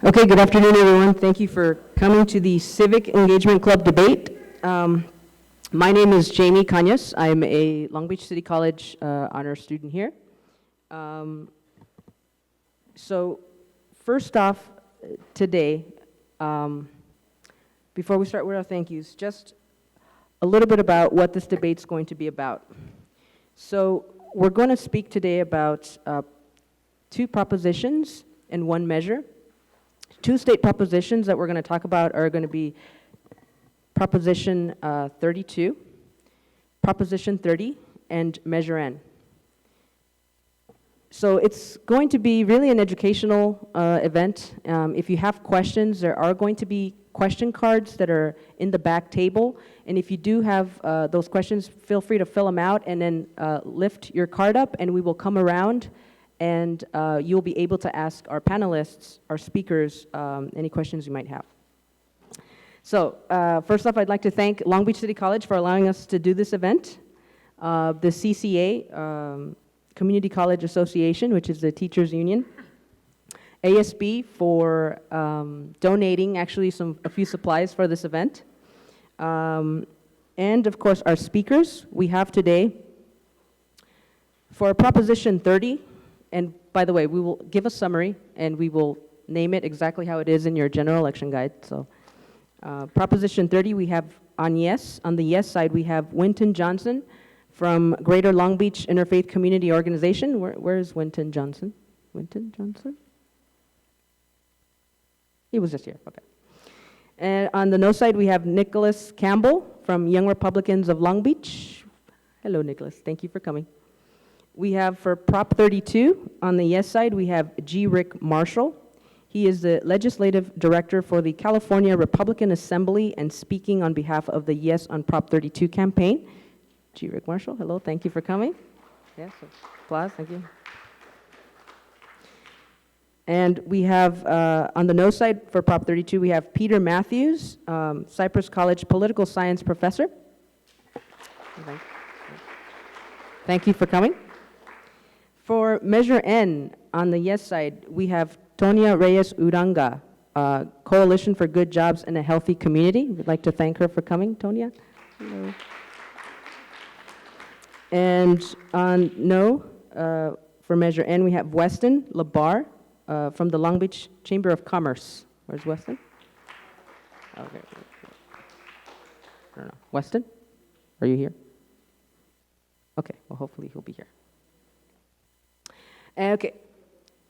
Okay, good afternoon, everyone. Thank you for coming to the Civic Engagement Club debate. My name is Jamie Cañas. I'm a Long Beach City College honor student here. So first off, today, before we start with our thank yous, just a little bit about what this debate's going to be about. So we're going to speak today about two propositions and one measure. Two state propositions that we're going to talk about are going to be Proposition 32, Proposition 30, and Measure N. So it's going to be really an educational event. If you have questions, there are going to be question cards that are in the back table. And if you do have those questions, feel free to fill them out and then lift your card up, and we will come around and you'll be able to ask our panelists, our speakers, any questions you might have. So first off, I'd like to thank Long Beach City College for allowing us to do this event. The CCA, Community College Association, which is the teachers union. ASB for donating actually a few supplies for this event. And of course our speakers we have today. For Proposition 30, and by the way, we will give a summary and we will name it exactly how it is in your general election guide. So Proposition 30 we have on yes. On the yes side we have Winton Johnson from Greater Long Beach Interfaith Community Organization. Where is Winton Johnson? Winton Johnson? He was just here, okay. And on the no side we have Nicholas Campbell from Young Republicans of Long Beach. Hello Nicholas, thank you for coming. We have for Prop 32, on the yes side, we have G. Rick Marshall. He is the legislative director for the California Republican Assembly and speaking on behalf of the Yes on Prop 32 campaign. G. Rick Marshall, hello, thank you for coming. Yes, applause, thank you. And we have, on the no side for Prop 32, we have Peter Matthews, Cypress College political science professor. Thank you for coming. For Measure N, on the yes side, we have Tonia Reyes Uranga, Coalition for Good Jobs and a Healthy Community. We'd like to thank her for coming, Tonia. Hello. And on no, for Measure N, we have Weston Labar from the Long Beach Chamber of Commerce. Where's Weston? Okay. I don't know. Weston, are you here? Okay, well, hopefully he'll be here. Okay.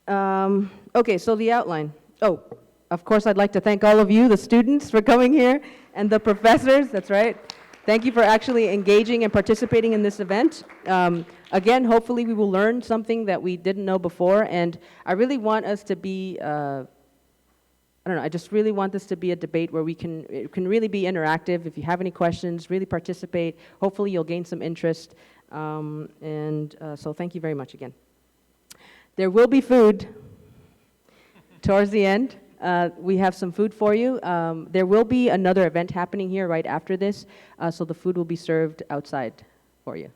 Okay, so the outline. Oh, of course, I'd like to thank all of you, the students, for coming here, and the professors, that's right. Thank you for actually engaging and participating in this event. Again, hopefully we will learn something that we didn't know before, and I really want us to be, I don't know, I just really want this to be a debate where it can really be interactive. If you have any questions, really participate. Hopefully you'll gain some interest. So thank you very much again. There will be food towards the end. We have some food for you. There will be another event happening here right after this, so the food will be served outside for you.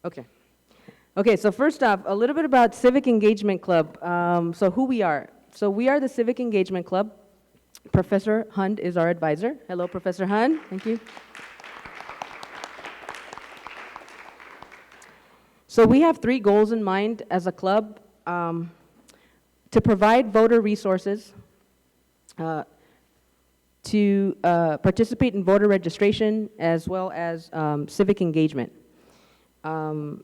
Okay. Okay, so first off, a little bit about Civic Engagement Club. So who we are. So we are the Civic Engagement Club. Professor Hund is our advisor. Hello, Professor Hund. Thank you. So we have three goals in mind as a club: to provide voter resources, to participate in voter registration, as well as civic engagement. And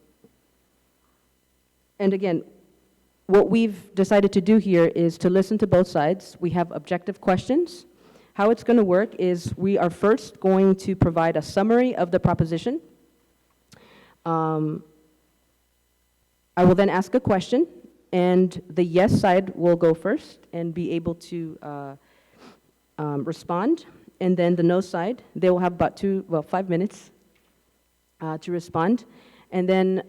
again, what we've decided to do here is to listen to both sides. We have objective questions. How it's going to work is we are first going to provide a summary of the proposition. I will then ask a question, and the yes side will go first and be able to respond. And then the no side, they will have about 5 minutes to respond. And then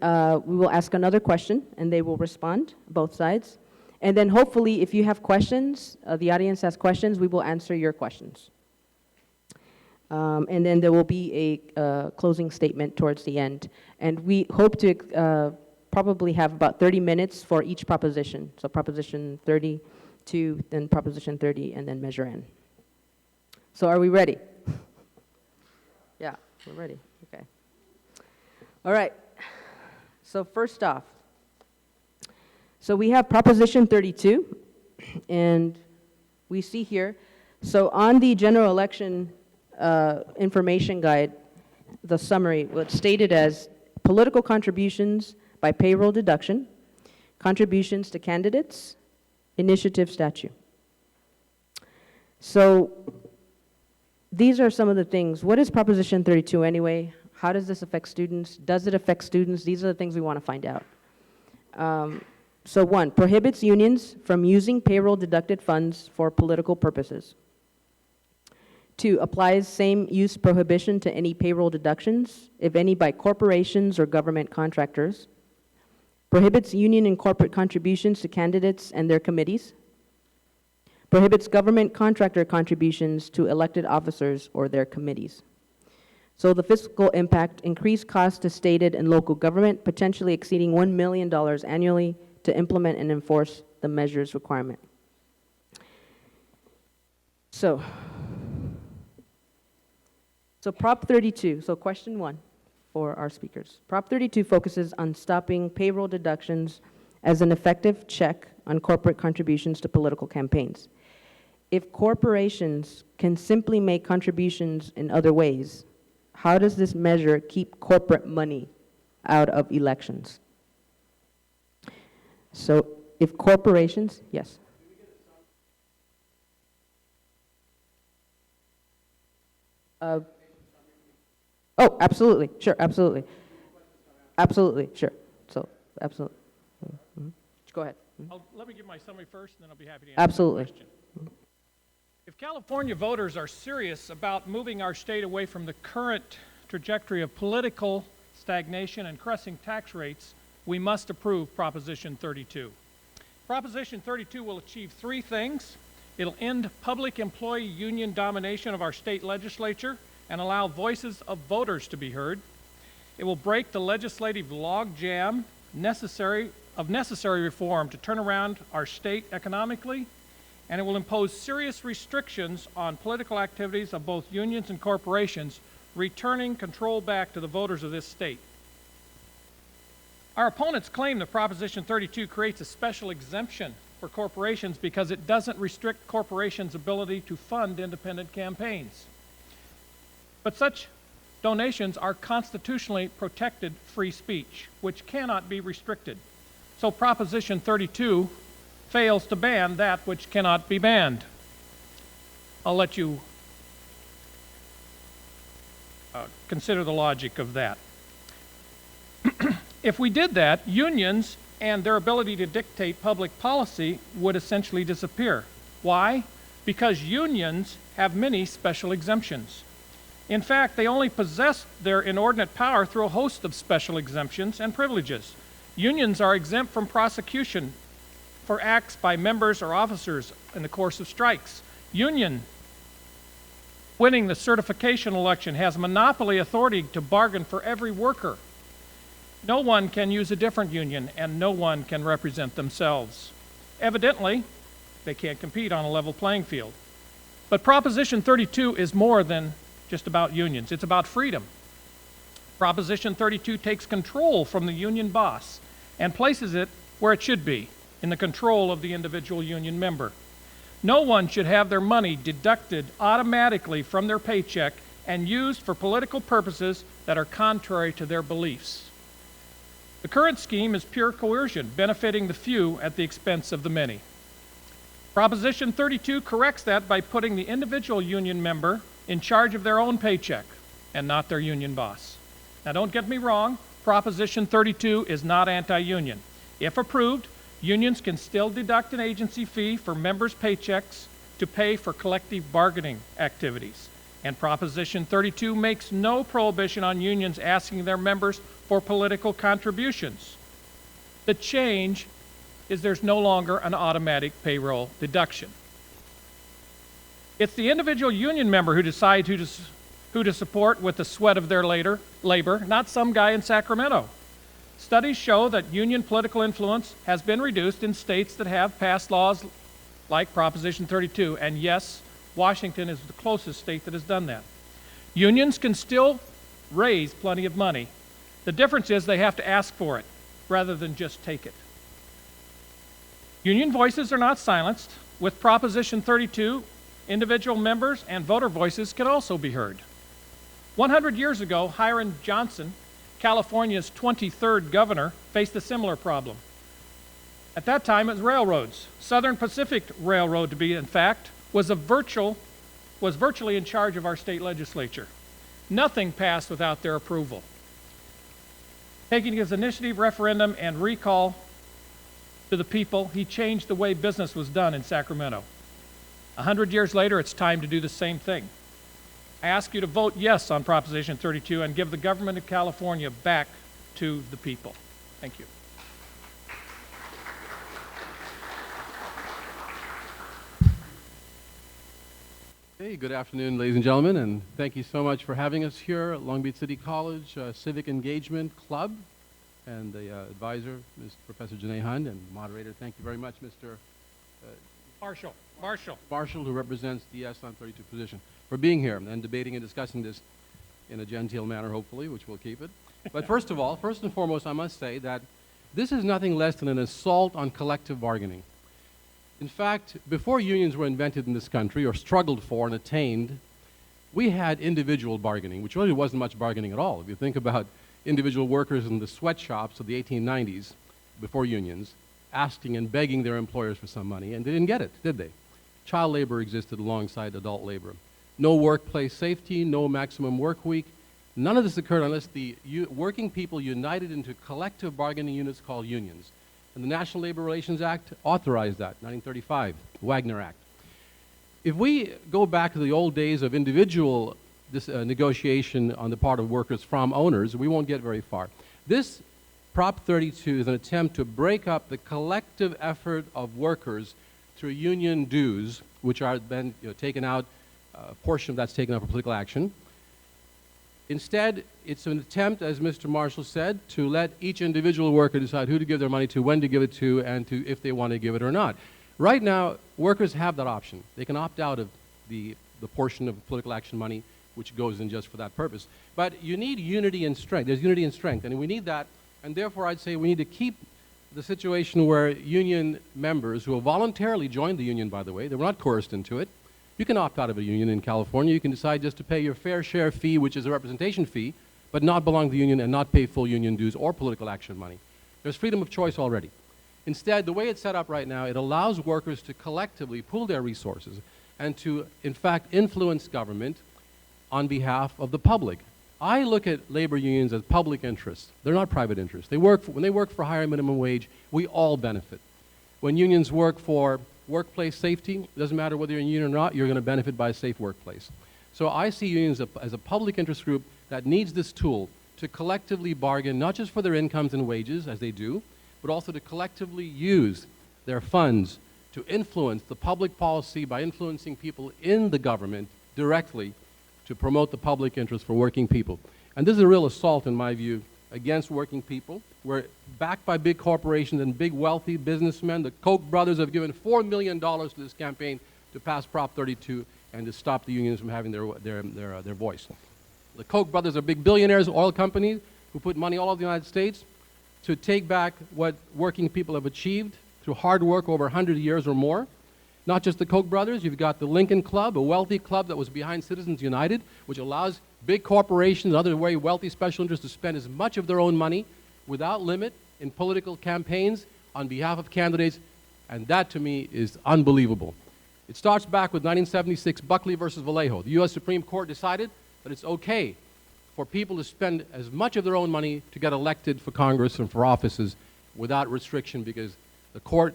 we will ask another question, and they will respond, both sides. And then hopefully, if you have questions, the audience has questions, we will answer your questions. And then there will be a closing statement towards the end. And we hope to probably have about 30 minutes for each proposition. So Proposition 30 2, then Proposition 30, and then Measure N. So are we ready? Yeah, we're ready. Okay. All right. So first off, so we have Proposition 32, and we see here, so on the general election information guide, the summary was stated as political contributions by payroll deduction, contributions to candidates, initiative statute. So these are some of the things. What is Proposition 32 anyway? How does this affect students? Does it affect students? These are the things we want to find out. So 1, prohibits unions from using payroll deducted funds for political purposes. 2, applies same use prohibition to any payroll deductions, if any by corporations or government contractors. Prohibits union and corporate contributions to candidates and their committees. Prohibits government contractor contributions to elected officers or their committees. So the fiscal impact, increased costs to stated and local government, potentially exceeding $1 million annually to implement and enforce the measures requirement. So Prop 32, so question 1 for our speakers. Prop 32 focuses on stopping payroll deductions as an effective check on corporate contributions to political campaigns. If corporations can simply make contributions in other ways, how does this measure keep corporate money out of elections? So if corporations, yes. Oh, absolutely, sure, absolutely. Absolutely, sure, so, absolutely. Mm-hmm. Go ahead. Mm-hmm. Let me give my summary first, and then I'll be happy to answer absolutely. the question. If California voters are serious about moving our state away from the current trajectory of political stagnation and cresting tax rates, we must approve Proposition 32. Proposition 32 will achieve 3 things. It'll end public employee union domination of our state legislature and allow voices of voters to be heard. It will break the legislative logjam necessary reform to turn around our state economically, and it will impose serious restrictions on political activities of both unions and corporations, returning control back to the voters of this state. Our opponents claim that Proposition 32 creates a special exemption for corporations because it doesn't restrict corporations' ability to fund independent campaigns. But such donations are constitutionally protected free speech, which cannot be restricted. So Proposition 32 fails to ban that which cannot be banned. I'll let you consider the logic of that. If we did that, unions and their ability to dictate public policy would essentially disappear. Why? Because unions have many special exemptions. In fact, they only possess their inordinate power through a host of special exemptions and privileges. Unions are exempt from prosecution for acts by members or officers in the course of strikes. Union winning the certification election has monopoly authority to bargain for every worker. No one can use a different union, and no one can represent themselves. Evidently, they can't compete on a level playing field. But Proposition 32 is more than just about unions. It's about freedom. Proposition 32 takes control from the union boss and places it where it should be, in the control of the individual union member. No one should have their money deducted automatically from their paycheck and used for political purposes that are contrary to their beliefs. The current scheme is pure coercion, benefiting the few at the expense of the many. Proposition 32 corrects that by putting the individual union member in charge of their own paycheck and not their union boss. Now, don't get me wrong, Proposition 32 is not anti-union. If approved, unions can still deduct an agency fee for members' paychecks to pay for collective bargaining activities. And Proposition 32 makes no prohibition on unions asking their members for political contributions. The change is there's no longer an automatic payroll deduction. It's the individual union member who decides who to support with the sweat of their labor, not some guy in Sacramento. Studies show that union political influence has been reduced in states that have passed laws like Proposition 32, and yes, Washington is the closest state that has done that. Unions can still raise plenty of money. The difference is they have to ask for it rather than just take it. Union voices are not silenced. With Proposition 32, individual members and voter voices can also be heard. 100 years ago, Hiram Johnson, California's 23rd governor, faced a similar problem. At that time, it was railroads. Southern Pacific Railroad, to be in fact, was virtually in charge of our state legislature. Nothing passed without their approval. Taking his initiative, referendum, and recall to the people, he changed the way business was done in Sacramento. 100 years later, it's time to do the same thing. I ask you to vote yes on Proposition 32 and give the government of California back to the people. Thank you. Hey, good afternoon, ladies and gentlemen, and thank you so much for having us here at Long Beach City College Civic Engagement Club, and the advisor, Ms. Professor Janae Hunt, and moderator, thank you very much, Mr. Marshall, who represents the Yes on 32 position, for being here and debating and discussing this in a genteel manner, hopefully, which we'll keep it. But first and foremost, I must say that this is nothing less than an assault on collective bargaining. In fact, before unions were invented in this country, or struggled for and attained, we had individual bargaining, which really wasn't much bargaining at all. If you think about individual workers in the sweatshops of the 1890s, before unions, asking and begging their employers for some money, and they didn't get it, did they? Child labor existed alongside adult labor. No workplace safety, no maximum work week. None of this occurred unless the working people united into collective bargaining units called unions. And the National Labor Relations Act authorized that, 1935, Wagner Act. If we go back to the old days of individual negotiation on the part of workers from owners, we won't get very far. This Prop 32 is an attempt to break up the collective effort of workers through union dues, which are then taken out, a portion of that's taken out for political action. Instead, it's an attempt, as Mr. Marshall said, to let each individual worker decide who to give their money to, when to give it to, and if they want to give it or not. Right now, workers have that option. They can opt out of the portion of political action money which goes in just for that purpose. But you need unity and strength. There's unity and strength, and we need that. And therefore, I'd say we need to keep the situation where union members who have voluntarily joined the union, by the way, they were not coerced into it. You can opt out of a union in California. You can decide just to pay your fair share fee, which is a representation fee, but not belong to the union and not pay full union dues or political action money. There's freedom of choice already. Instead, the way it's set up right now, it allows workers to collectively pool their resources and to, in fact, influence government on behalf of the public. I look at labor unions as public interests. They're not private interests. When they work for higher minimum wage, we all benefit. When unions work for workplace safety, it doesn't matter whether you're in a union or not, you're going to benefit by a safe workplace. So I see unions as a public interest group that needs this tool to collectively bargain, not just for their incomes and wages, as they do, but also to collectively use their funds to influence the public policy by influencing people in the government directly to promote the public interest for working people. And this is a real assault, in my view, against working people. We're backed by big corporations and big wealthy businessmen. The Koch brothers have given $4 million to this campaign to pass Prop 32 and to stop the unions from having their voice. The Koch brothers are big billionaires, oil companies, who put money all over the United States to take back what working people have achieved through hard work over 100 years or more. Not just the Koch brothers, you've got the Lincoln Club, a wealthy club that was behind Citizens United, which allows big corporations and other very wealthy special interests to spend as much of their own money without limit in political campaigns on behalf of candidates, and that to me is unbelievable. It starts back with 1976 Buckley versus Vallejo. The U.S. Supreme Court decided that it's okay for people to spend as much of their own money to get elected for Congress and for offices without restriction, because the court,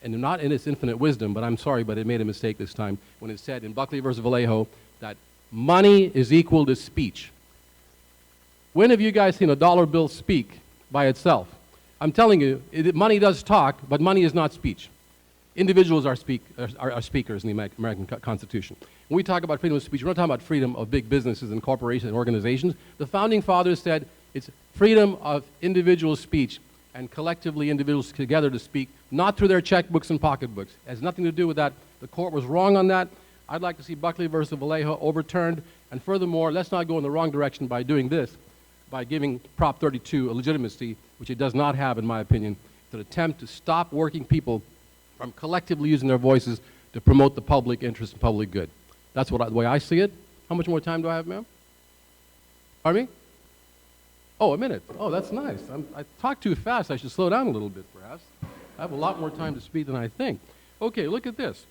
and not in its infinite wisdom, but I'm sorry, but it made a mistake this time when it said in Buckley versus Vallejo that money is equal to speech. When have you guys seen a dollar bill speak by itself? I'm telling you, money does talk, but money is not speech. Individuals are speakers in the American Constitution. When we talk about freedom of speech, we're not talking about freedom of big businesses and corporations and organizations. The Founding Fathers said it's freedom of individual speech, and collectively individuals together to speak, not through their checkbooks and pocketbooks. It has nothing to do with that. The court was wrong on that. I'd like to see Buckley versus Vallejo overturned. And furthermore, let's not go in the wrong direction by doing this, by giving Prop 32 a legitimacy, which it does not have, in my opinion. It's an attempt to stop working people from collectively using their voices to promote the public interest and public good. That's the way I see it. How much more time do I have, ma'am? Pardon me? Oh, a minute. Oh, that's nice. I talk too fast. I should slow down a little bit, perhaps. I have a lot more time to speak than I think. Okay, look at this.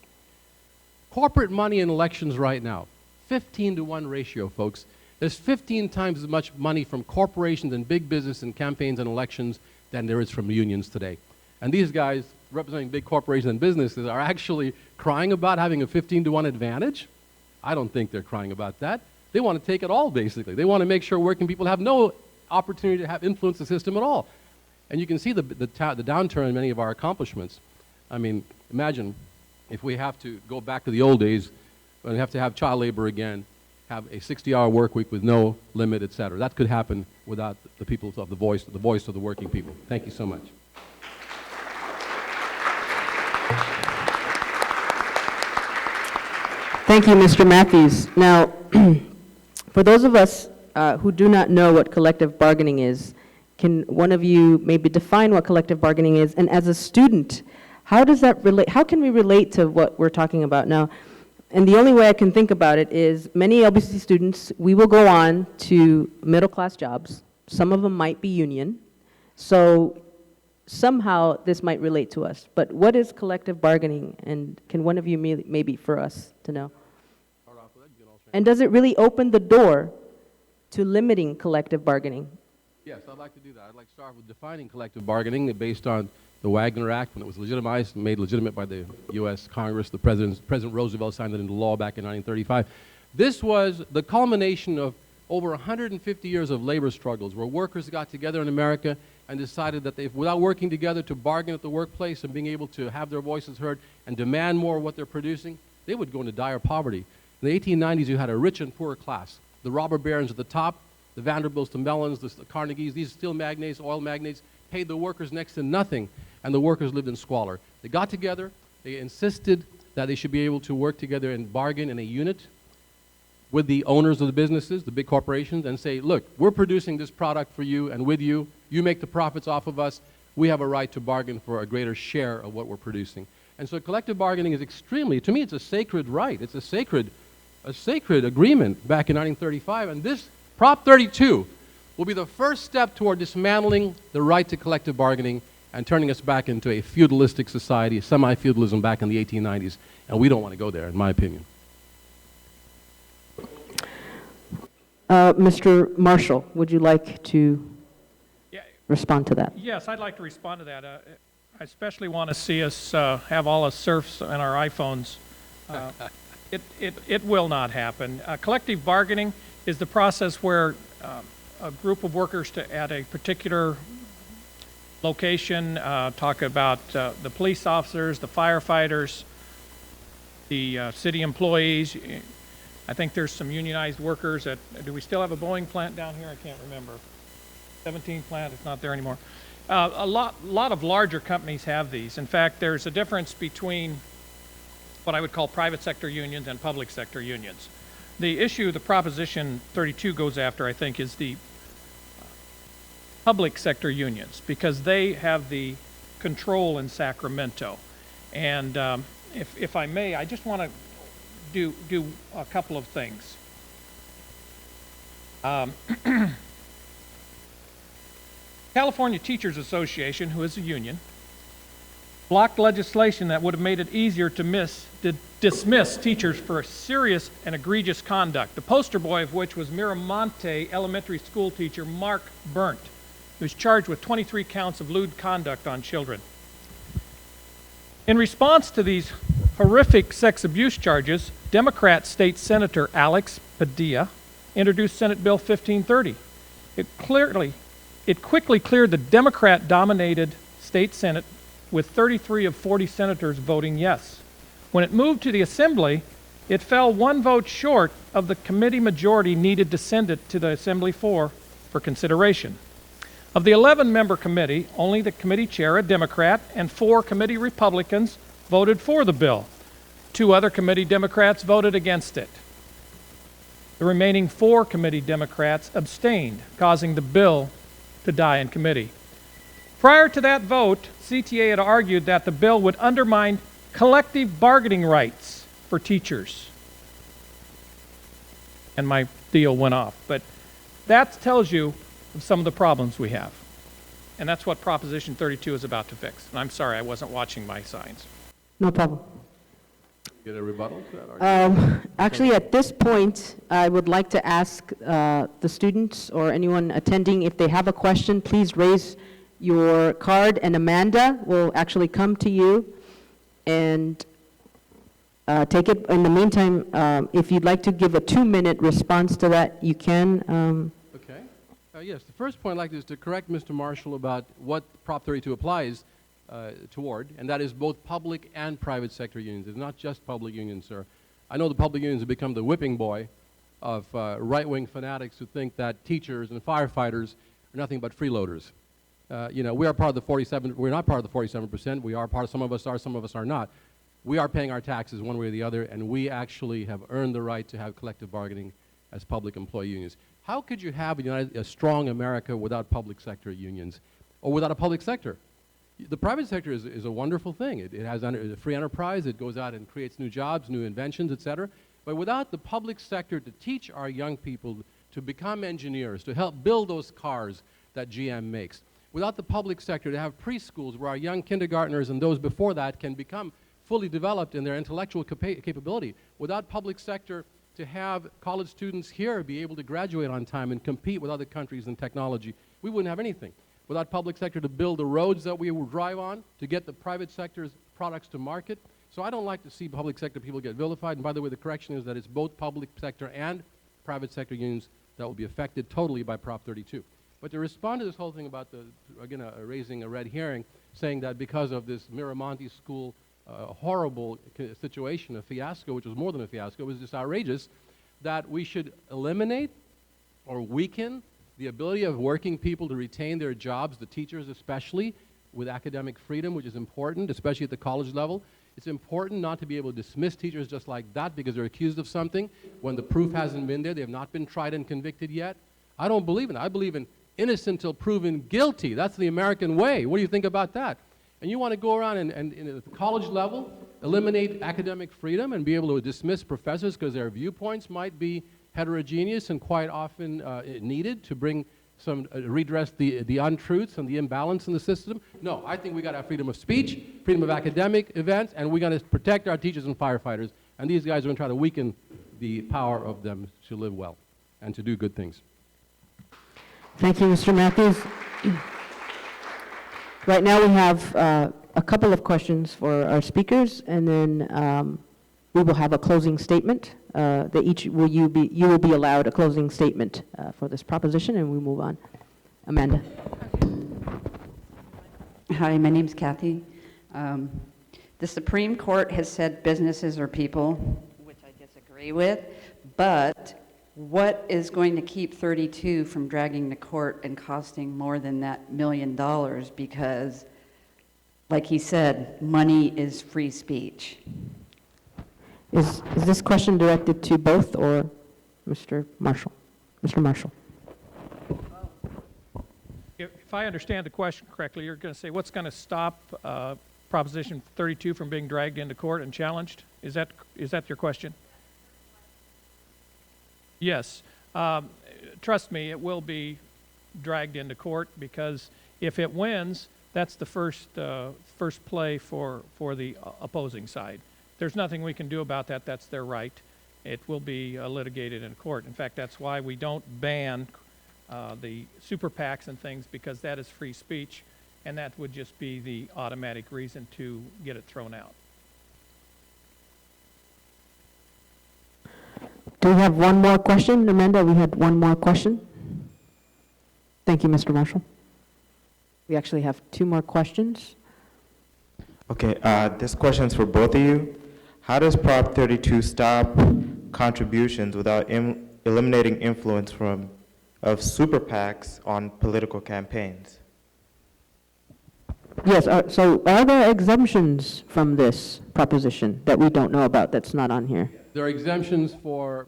Corporate money in elections right now, 15-to-1 ratio, folks. There's 15 times as much money from corporations and big business in campaigns and elections than there is from unions today. And these guys, representing big corporations and businesses, are actually crying about having a 15-to-1 advantage? I don't think they're crying about that. They want to take it all, basically. They want to make sure working people have no opportunity to have influence the system at all. And you can see the downturn in many of our accomplishments. I mean, imagine if we have to go back to the old days, when we have to have child labor again, have a 60-hour work week with no limit, et cetera. That could happen without the people of the voice of the working people. Thank you so much. Thank you, Mr. Matthews. Now, for those of us who do not know what collective bargaining is, can one of you maybe define what collective bargaining is? And as a student, how does that relate? How can we relate to what we're talking about now? And the only way I can think about it is many LBC students, we will go on to middle-class jobs. Some of them might be union. So somehow this might relate to us. But what is collective bargaining? And can one of you maybe for us to know? And does it really open the door to limiting collective bargaining? Yes, I'd like to do that. I'd like to start with defining collective bargaining based on the Wagner Act when it was legitimized and made legitimate by the U.S. Congress. President Roosevelt signed it into law back in 1935. This was the culmination of over 150 years of labor struggles where workers got together in America and decided that without working together to bargain at the workplace and being able to have their voices heard and demand more of what they're producing, they would go into dire poverty. In the 1890s, you had a rich and poor class. The robber barons at the top, the Vanderbilts, the Mellons, the Carnegies, these steel magnates, oil magnates, paid the workers next to nothing, and the workers lived in squalor. They got together, they insisted that they should be able to work together and bargain in a unit with the owners of the businesses, the big corporations, and say, look, we're producing this product for you and with you, you make the profits off of us, we have a right to bargain for a greater share of what we're producing. And so collective bargaining is extremely, to me, it's a sacred right. It's a sacred agreement back in 1935, and this Prop 32 will be the first step toward dismantling the right to collective bargaining and turning us back into a feudalistic society, semi-feudalism back in the 1890s, and we don't want to go there, in my opinion. Mr. Marshall, would you like to respond to that? Yes, I'd like to respond to that. I especially want to see us have all us surfs on our iPhones. It will not happen. Collective bargaining is the process where a group of workers at a particular location talk about the police officers, the firefighters, the city employees. I think there's some unionized workers do we still have a Boeing plant down here? I can't remember. 17 plant, it's not there anymore. A lot of larger companies have these. In fact, there's a difference between what I would call private sector unions and public sector unions. The issue the Proposition 32 goes after, I think, is the public sector unions, because they have the control in Sacramento. And if I may, I just want to do a couple of things. California Teachers Association, who is a union, blocked legislation that would have made it easier to dismiss teachers for serious and egregious conduct, the poster boy of which was Miramonte elementary school teacher Mark Burnt, who was charged with 23 counts of lewd conduct on children. In response to these horrific sex abuse charges, Democrat State Senator Alex Padilla introduced Senate Bill 1530. It quickly cleared the Democrat-dominated state Senate with 33 of 40 senators voting yes. When it moved to the Assembly, it fell one vote short of the committee majority needed to send it to the Assembly floor for consideration. Of the 11-member committee, only the committee chair, a Democrat, and 4 committee Republicans voted for the bill. 2 other committee Democrats voted against it. The remaining 4 committee Democrats abstained, causing the bill to die in committee. Prior to that vote, CTA had argued that the bill would undermine collective bargaining rights for teachers. And my deal went off. But that tells you of some of the problems we have. And that's what Proposition 32 is about to fix. And I'm sorry, I wasn't watching my signs. No problem. Get a rebuttal to that argument? Actually, at this point, I would like to ask the students or anyone attending, if they have a question, please raise your card, and Amanda will actually come to you and take it. In the meantime, if you'd like to give a 2-minute response to that, you can. Okay. Yes, the first point I'd like is to correct Mr. Marshall about what Prop 32 applies toward, and that is both public and private sector unions. It's not just public unions, sir. I know the public unions have become the whipping boy of right-wing fanatics who think that teachers and firefighters are nothing but freeloaders. You know, we are part of the 47, we're not part of the 47%, we are part of, some of us are not. We are paying our taxes one way or the other, and we actually have earned the right to have collective bargaining as public employee unions. How could you have a strong America without public sector unions, or without a public sector? The private sector is a wonderful thing. It has a free enterprise. It goes out and creates new jobs, new inventions, et cetera. But without the public sector to teach our young people to become engineers, to help build those cars that GM makes, without the public sector to have preschools where our young kindergartners and those before that can become fully developed in their intellectual capability, without public sector to have college students here be able to graduate on time and compete with other countries in technology, we wouldn't have anything. Without public sector to build the roads that we will drive on, to get the private sector's products to market. So I don't like to see public sector people get vilified. And by the way, the correction is that it's both public sector and private sector unions that will be affected totally by Prop 32. But to respond to this whole thing about raising a red herring, saying that because of this Miramonte school horrible situation, a fiasco, which was more than a fiasco, it was just outrageous, that we should eliminate or weaken the ability of working people to retain their jobs, the teachers especially, with academic freedom, which is important, especially at the college level. It's important not to be able to dismiss teachers just like that because they're accused of something when the proof hasn't been there. They have not been tried and convicted yet. I don't believe in it. I believe in innocent till proven guilty. That's the American way. What do you think about that? And you want to go around and at the college level, eliminate academic freedom and be able to dismiss professors because their viewpoints might be heterogeneous and quite often needed to bring some redress the untruths and the imbalance in the system. No, I think we got to have freedom of speech, freedom of academic events, and we got to protect our teachers and firefighters. And these guys are going to try to weaken the power of them to live well and to do good things. Thank you, Mr. Matthews. Right now we have a couple of questions for our speakers, and then we will have a closing statement. You will be allowed a closing statement for this proposition, and we move on. Amanda. Hi, my name's Kathy. The Supreme Court has said businesses are people, which I disagree with, but what is going to keep 32 from dragging to court and costing more than that $1 million? Because, like he said, money is free speech. Is this question directed to both or Mr. Marshall? Mr. Marshall. If I understand the question correctly, you're going to say what's going to stop Proposition 32 from being dragged into court and challenged? Is that your question? Yes. Trust me, it will be dragged into court because if it wins, that's the first play for the opposing side. There's nothing we can do about that. That's their right. It will be litigated in court. In fact, that's why we don't ban the super PACs and things, because that is free speech, and that would just be the automatic reason to get it thrown out. Do we have one more question? Amanda, we had one more question. Thank you, Mr. Marshall. We actually have 2 more questions. Okay, this question is for both of you. How does Prop 32 stop contributions without eliminating influence from of super PACs on political campaigns? Yes, so are there exemptions from this proposition that we don't know about that's not on here? There are exemptions for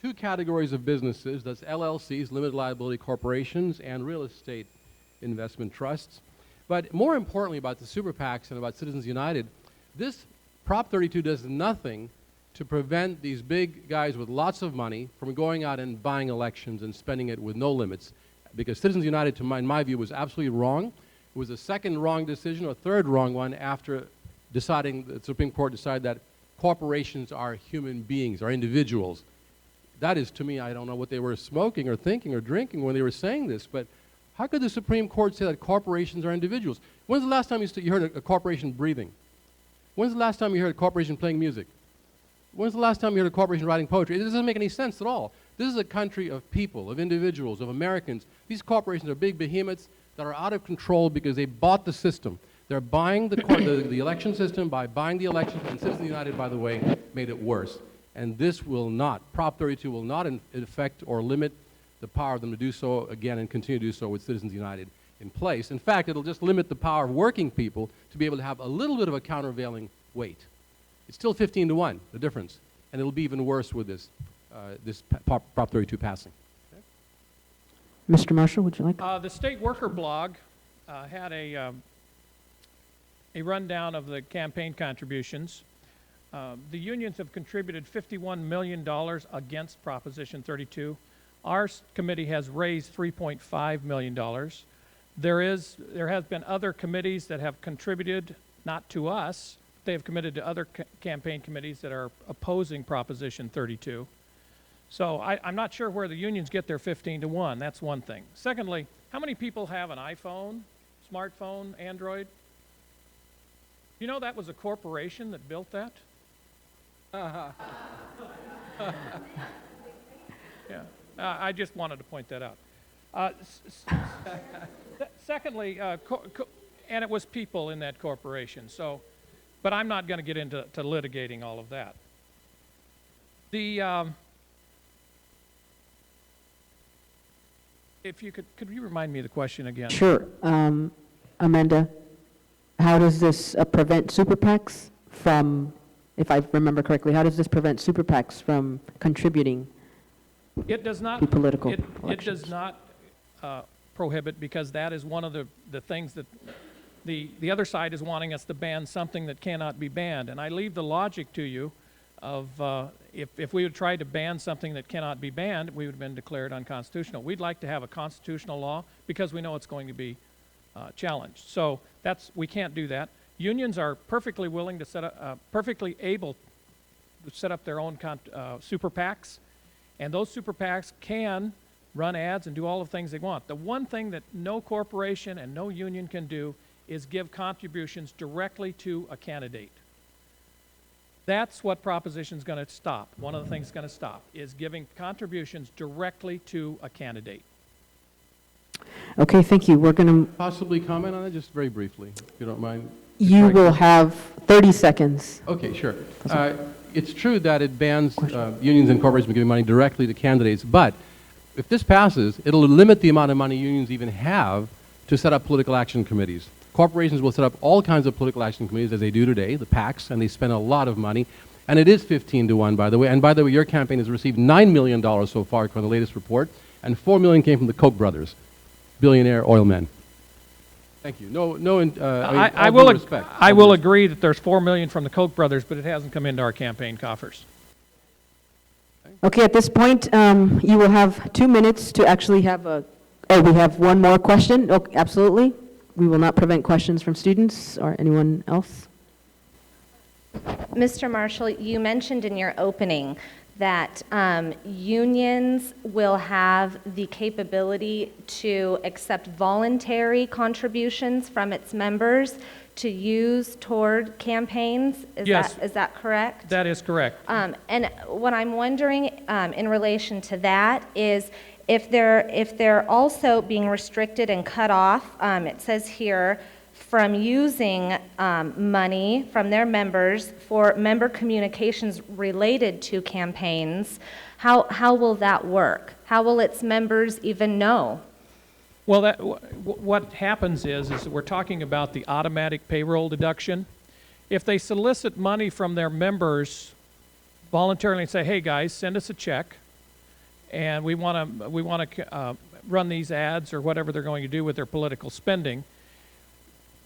two categories of businesses, that's LLCs, limited liability corporations, and real estate investment trusts. But more importantly about the super PACs and about Citizens United, this Prop 32 does nothing to prevent these big guys with lots of money from going out and buying elections and spending it with no limits. Because Citizens United, in my view, was absolutely wrong. It was the second wrong decision, or third wrong one, after deciding, the Supreme Court decided that corporations are human beings, are individuals. That is, to me, I don't know what they were smoking or thinking or drinking when they were saying this, but how could the Supreme Court say that corporations are individuals? When's the last time you heard a corporation breathing? When's the last time you heard a corporation playing music? When's the last time you heard a corporation writing poetry? It doesn't make any sense at all. This is a country of people, of individuals, of Americans. These corporations are big behemoths that are out of control because they bought the system. They're buying the election system by buying the elections, and Citizens United, by the way, made it worse. And this will not, Prop 32 will not affect or limit the power of them to do so again and continue to do so with Citizens United in place. In fact, it'll just limit the power of working people to be able to have a little bit of a countervailing weight. It's still 15-1, the difference. And it'll be even worse with this, Prop 32 passing. Mr. Marshall, would you like? The State Worker blog had a rundown of the campaign contributions. The unions have contributed $51 million against Proposition 32. Our committee has raised $3.5 million. There has been other committees that have contributed, not to us. They have committed to other campaign committees that are opposing Proposition 32. So I'm not sure where the unions get their 15-1. That's one thing. Secondly, how many people have an iPhone, smartphone, Android? You know that was a corporation that built that? Yeah, I just wanted to point that out. Secondly, and it was people in that corporation. So, but I'm not going to get into litigating all of that. If you could you remind me of the question again? Sure. Amanda, how does this prevent super PACs from, if I remember correctly, how does this prevent super PACs from contributing It does not. to political It elections? does not prohibit, because that is one of the things that the other side is wanting us to ban something that cannot be banned. And I leave the logic to you of if we would try to ban something that cannot be banned, we would have been declared unconstitutional. We'd like to have a constitutional law because we know it's going to be challenged. So we can't do that. Unions are perfectly willing to perfectly able to set up their own super PACs, and those super PACs can run ads and do all the things they want. The one thing that no corporation and no union can do is give contributions directly to a candidate. That's what proposition's going to stop. One of the things it's going to stop is giving contributions directly to a candidate. Okay, thank you. We're going to, Possibly comment on it, just very briefly, if you don't mind. you will have 30 seconds. Okay, sure. It's true that it bans unions and corporations from giving money directly to candidates, but if this passes, it'll limit the amount of money unions even have to set up political action committees. Corporations will set up all kinds of political action committees, as they do today, the PACs, and they spend a lot of money. And it is 15-1, by the way. And by the way, your campaign has received $9 million so far, according to the latest report, and $4 million came from the Koch brothers, billionaire oil men. Thank you. I will agree that there's $4 million from the Koch brothers, but it hasn't come into our campaign coffers. Okay, at this point, you will have 2 minutes to actually have we have one more question. Oh, absolutely. We will not prevent questions from students or anyone else. Mr. Marshall, you mentioned in your opening that unions will have the capability to accept voluntary contributions from its members to use toward campaigns. Yes. Is that correct? That is correct. And what I'm wondering in relation to that is if they're also being restricted and cut off, it says here, from using money from their members for member communications related to campaigns, how will that work? How will its members even know? Well, what happens is we're talking about the automatic payroll deduction. If they solicit money from their members voluntarily and say, hey guys, send us a check, and we want to run these ads or whatever they're going to do with their political spending,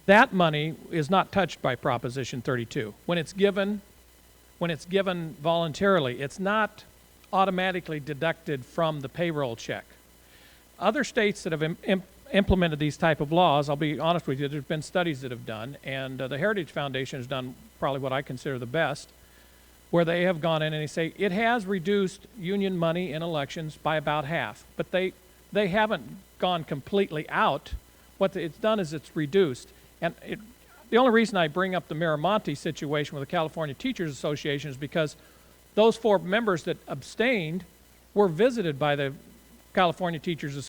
that money is not touched by Proposition 32. When it's given voluntarily, it's not automatically deducted from the payroll check. Other states that have implemented these type of laws, I'll be honest with you, there's been studies that have done, and the Heritage Foundation has done probably what I consider the best, where they have gone in and they say it has reduced union money in elections by about half, but they haven't gone completely out. What it's done is it's reduced. And the only reason I bring up the Miramonte situation with the California Teachers Association is because those 4 members that abstained were visited by the California Teachers Association